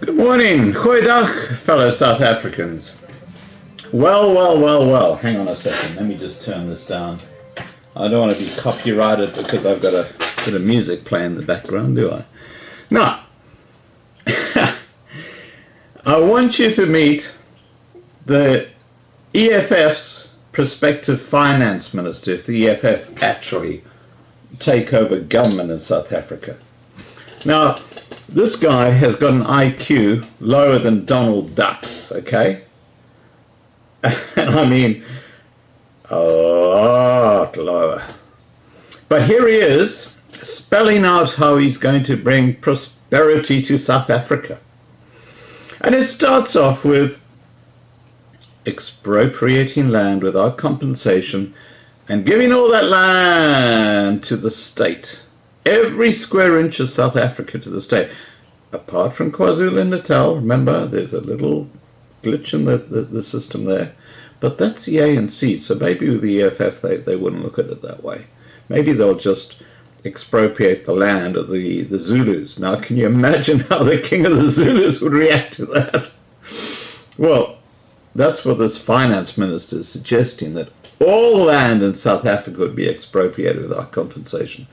Good morning, goeiedag, fellow South Africans. Well. Hang on a second, let me just turn this down. I don't want to be copyrighted because I've got a bit of music playing in the background, do I? Now, I want you to meet the EFF's prospective finance minister, if the EFF actually take over government in South Africa. Now, this guy has got an IQ lower than Donald Duck's, okay? And I mean, a lot lower. But here he is, spelling out how he's going to bring prosperity to South Africa. And it starts off with expropriating land without compensation and giving all that land to the state. Every square inch of South Africa to the state. Apart from KwaZulu-Natal, remember, there's a little glitch in the system there. But that's the ANC, so maybe with the EFF they wouldn't look at it that way. Maybe they'll just expropriate the land of the Zulus. Now, can you imagine how the king of the Zulus would react to that? Well, that's what this finance minister is suggesting, that all land in South Africa would be expropriated without compensation.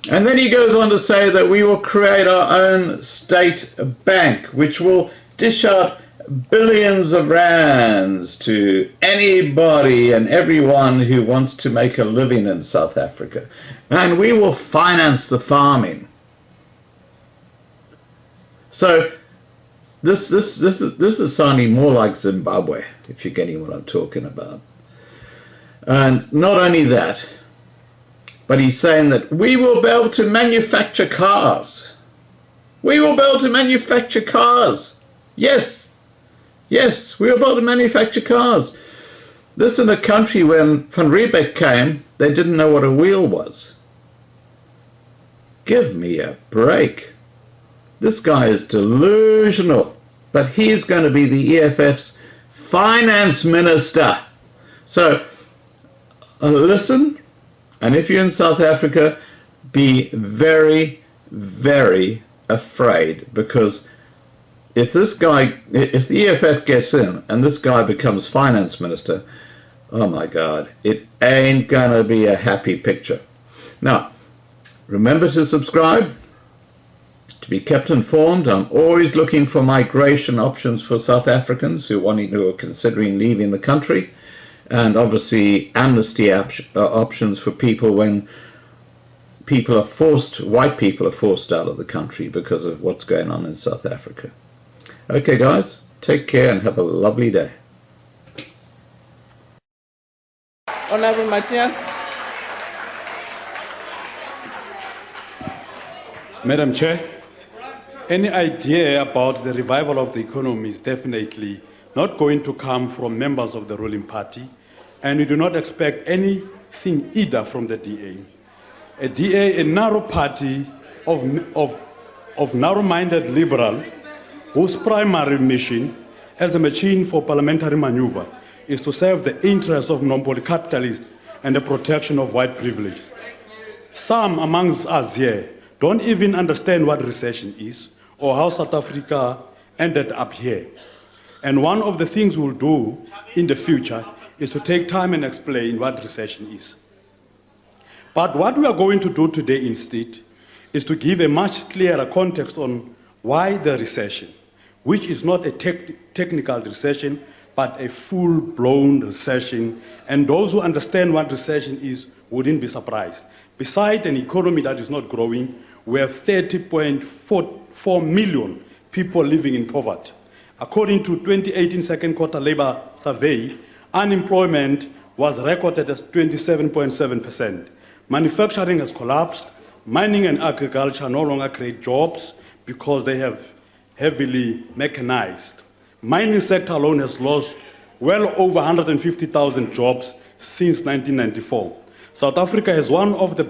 And then he goes on to say that we will create our own state bank, which will dish out billions of rands to anybody and everyone who wants to make a living in South Africa. And we will finance the farming. So this is sounding more like Zimbabwe, if you're getting what I'm talking about. And not only that, but he's saying that we will be able to manufacture cars. We will be able to manufacture cars. Yes, we will be able to manufacture cars. This in a country when Van Riebeck came, they didn't know what a wheel was. Give me a break. This guy is delusional, but he's going to be the EFF's finance minister. So, listen. And if you're in South Africa, be very, very afraid, because if the EFF gets in and this guy becomes finance minister, oh my God, it ain't gonna be a happy picture. Now, remember to subscribe to be kept informed. I'm always looking for migration options for South Africans who are considering leaving the country. And obviously amnesty options for people when white people are forced out of the country because of what's going on in South Africa. Okay guys, take care and have a lovely day. Honorable Matthias. Madam Chair, any idea about the revival of the economy is definitely not going to come from members of the ruling party. And we do not expect anything either from the DA. A DA, a narrow party of narrow-minded liberal, whose primary mission as a machine for parliamentary maneuver is to serve the interests of monopoly capitalists and the protection of white privilege. Some amongst us here don't even understand what recession is or how South Africa ended up here. And one of the things we'll do in the future is to take time and explain what recession is. But what we are going to do today instead is to give a much clearer context on why the recession, which is not a technical recession, but a full-blown recession, and those who understand what recession is wouldn't be surprised. Besides an economy that is not growing, we have 30.4 million people living in poverty. According to 2018 second quarter labor survey, unemployment was recorded as 27.7%. Manufacturing has collapsed. Mining and agriculture no longer create jobs because they have heavily mechanized. Mining sector alone has lost well over 150,000 jobs since 1994. South Africa has one of the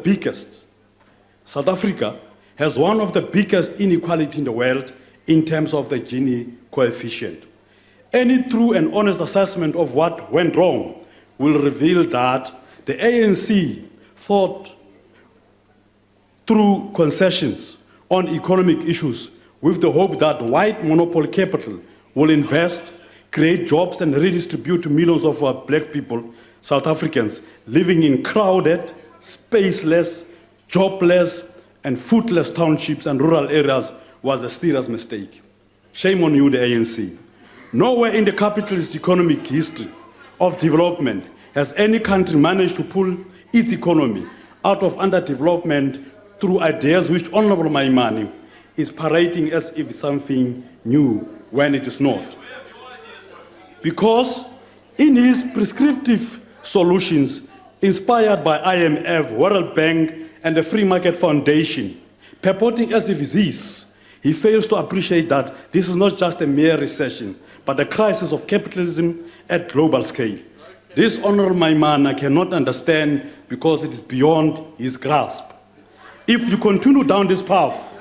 biggest inequality in the world in terms of the Gini coefficient. Any true and honest assessment of what went wrong will reveal that the ANC thought through concessions on economic issues with the hope that white monopoly capital will invest, create jobs and redistribute to millions of our black people, South Africans, living in crowded, spaceless, jobless and foodless townships and rural areas was a serious mistake. Shame on you, the ANC. Nowhere in the capitalist economic history of development has any country managed to pull its economy out of underdevelopment through ideas which Honorable Maimane is parading as if it's something new when it is not. Because in his prescriptive solutions inspired by IMF, World Bank and the Free Market Foundation, purporting as if it is, he fails to appreciate that this is not just a mere recession, but a crisis of capitalism at global scale. This Honorable Maimane cannot understand because it is beyond his grasp. If you continue down this path,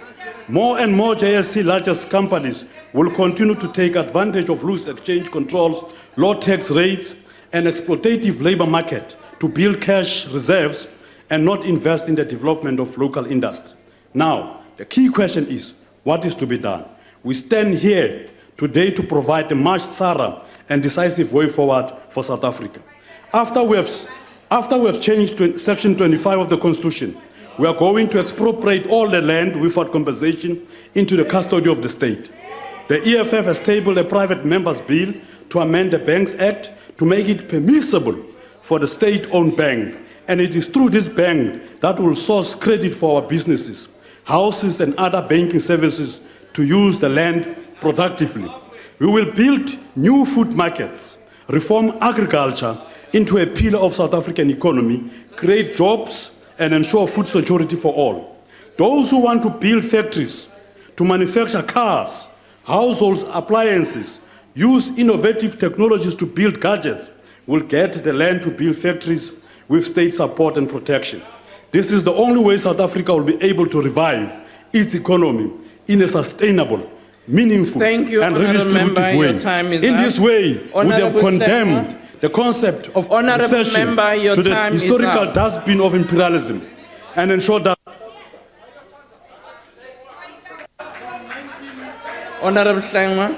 more and more JSE largest companies will continue to take advantage of loose exchange controls, low tax rates, and exploitative labor market to build cash reserves and not invest in the development of local industry. Now, the key question is, what is to be done? We stand here today to provide a much thorough and decisive way forward for South Africa. After we have changed Section 25 of the Constitution, we are going to expropriate all the land without compensation into the custody of the state. The EFF has tabled a private members' bill to amend the Banks Act to make it permissible for the state-owned bank, and it is through this bank that will source credit for our businesses, houses and other banking services to use the land productively. We will build new food markets, reform agriculture into a pillar of South African economy, create jobs and ensure food security for all. Those who want to build factories, to manufacture cars, household appliances, use innovative technologies to build gadgets, will get the land to build factories with state support and protection. This is the only way South Africa will be able to revive its economy in a sustainable, meaningful and redistributive way. In this way, we have condemned the concept of recession to the historical dustbin of imperialism and ensure that Honorable Slangma.